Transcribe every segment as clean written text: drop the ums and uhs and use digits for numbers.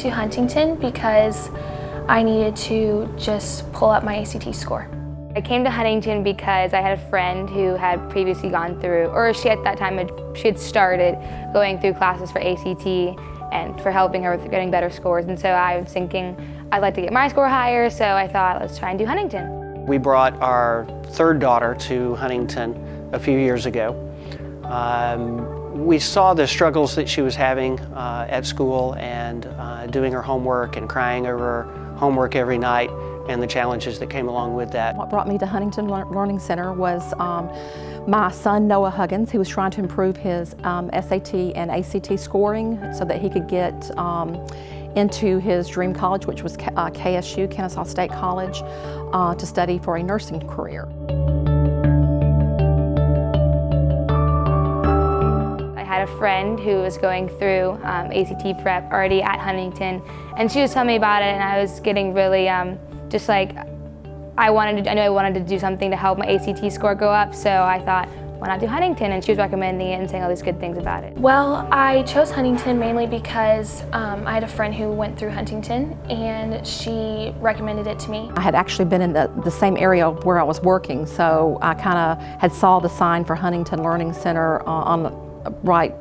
to Huntington because I needed to just pull up my ACT score. I came to Huntington because I had a friend who had previously gone through, or she at that time she had started going through classes for ACT and for helping her with getting better scores. And so I was thinking I'd like to get my score higher, so I thought let's try and do Huntington. We brought our third daughter to Huntington a few years ago. We saw the struggles that she was having at school and doing her homework and crying over her homework every night, and the challenges that came along with that. What brought me to Huntington Learning Center was my son Noah Huggins. He was trying to improve his SAT and ACT scoring so that he could get into his dream college, which was KSU, Kennesaw State College, to study for a nursing career. I had a friend who was going through ACT prep already at Huntington, and she was telling me about it, and I was getting really just like, I knew I wanted to do something to help my ACT score go up, so I thought, why not do Huntington? And she was recommending it and saying all these good things about it. Well, I chose Huntington mainly because I had a friend who went through Huntington and she recommended it to me. I had actually been in the same area where I was working, so I kind of had saw the sign for Huntington Learning Center right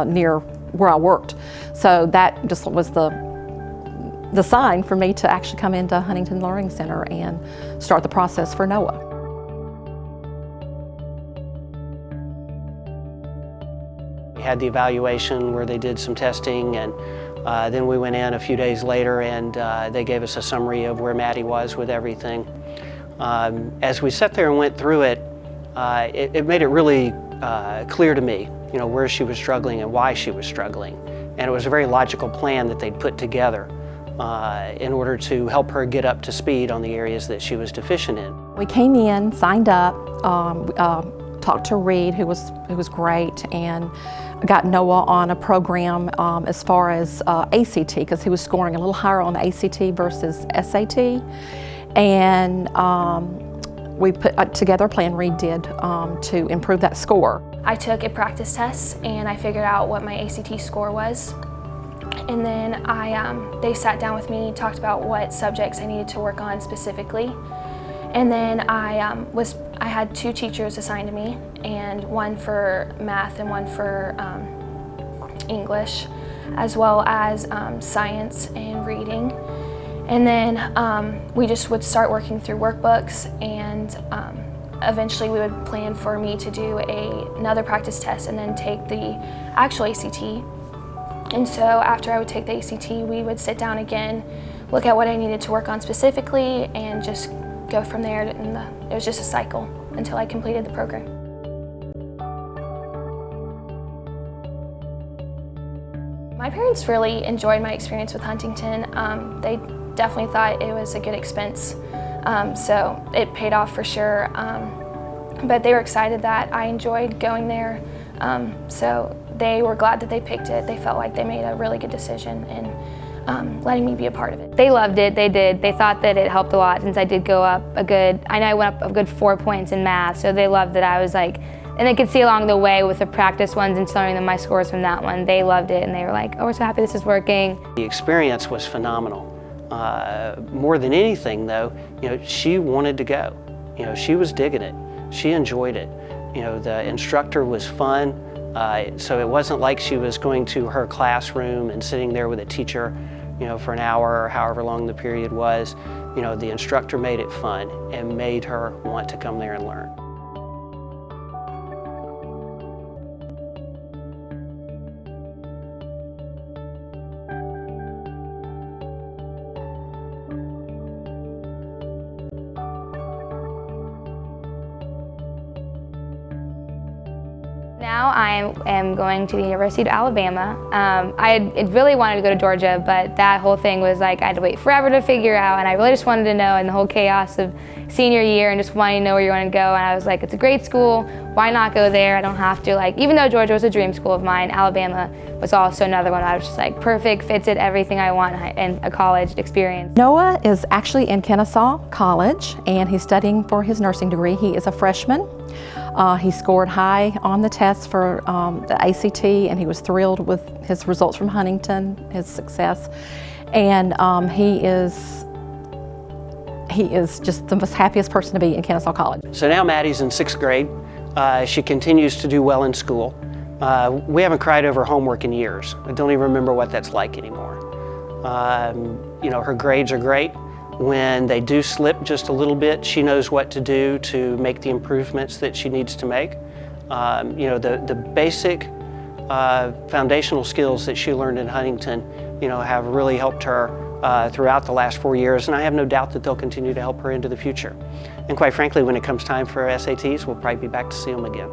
near where I worked. So that just was the sign for me to actually come into Huntington Learning Center and start the process for Noah. We had the evaluation where they did some testing, and then we went in a few days later and they gave us a summary of where Maddie was with everything. As we sat there and went through it, it made it really clear to me, you know, where she was struggling and why she was struggling. And it was a very logical plan that they'd put together in order to help her get up to speed on the areas that she was deficient in. We came in, signed up, talked to Reed, who was great, and got Noah on a program as far as ACT, because he was scoring a little higher on the ACT versus SAT. And we put together a plan, Reed did, to improve that score. I took a practice test and I figured out what my ACT score was. And then they sat down with me, talked about what subjects I needed to work on specifically. And then I had two teachers assigned to me, and one for math and one for English, as well as science and reading. And then we just would start working through workbooks, and eventually we would plan for me to do another practice test and then take the actual ACT. And so after I would take the ACT, we would sit down again, look at what I needed to work on specifically, and just go from there. And it was just a cycle until I completed the program. My parents really enjoyed my experience with Huntington. They definitely thought it was a good expense, so it paid off for sure. But they were excited that I enjoyed going there, so they were glad that they picked it. They felt like they made a really good decision in letting me be a part of it. They loved it, they did. They thought that it helped a lot since I did go up I know I went up a good 4 points in math, so they loved that I was like, and they could see along the way with the practice ones and telling them my scores from that one. They loved it and they were like, oh, we're so happy this is working. The experience was phenomenal. More than anything though, you know, she wanted to go. You know, she was digging it. She enjoyed it. You know, the instructor was fun. So it wasn't like she was going to her classroom and sitting there with a teacher, you know, for an hour or however long the period was. You know, the instructor made it fun and made her want to come there and learn. Now I am going to the University of Alabama. I really wanted to go to Georgia, but that whole thing was like I had to wait forever to figure out, and I really just wanted to know, and the whole chaos of senior year and just wanting to know where you want to go, and I was like, it's a great school, why not go there? I don't have to, like, even though Georgia was a dream school of mine, Alabama was also another one I was just like, perfect, fits it, everything I want in a college experience. Noah is actually in Kennesaw College, and he's studying for his nursing degree. He is a freshman. He scored high on the test for the ACT, and he was thrilled with his results from Huntington, his success. and he is just the most happiest person to be in Kennesaw College. So now Maddie's in 6th grade. She continues to do well in school. We haven't cried over homework in years. I don't even remember what that's like anymore. You know, her grades are great. When they do slip just a little bit, she knows what to do to make the improvements that she needs to make. You know, the basic foundational skills that she learned in Huntington, you know, have really helped her throughout the last 4 years, and I have no doubt that they'll continue to help her into the future. And quite frankly, when it comes time for SATs, we'll probably be back to see them again.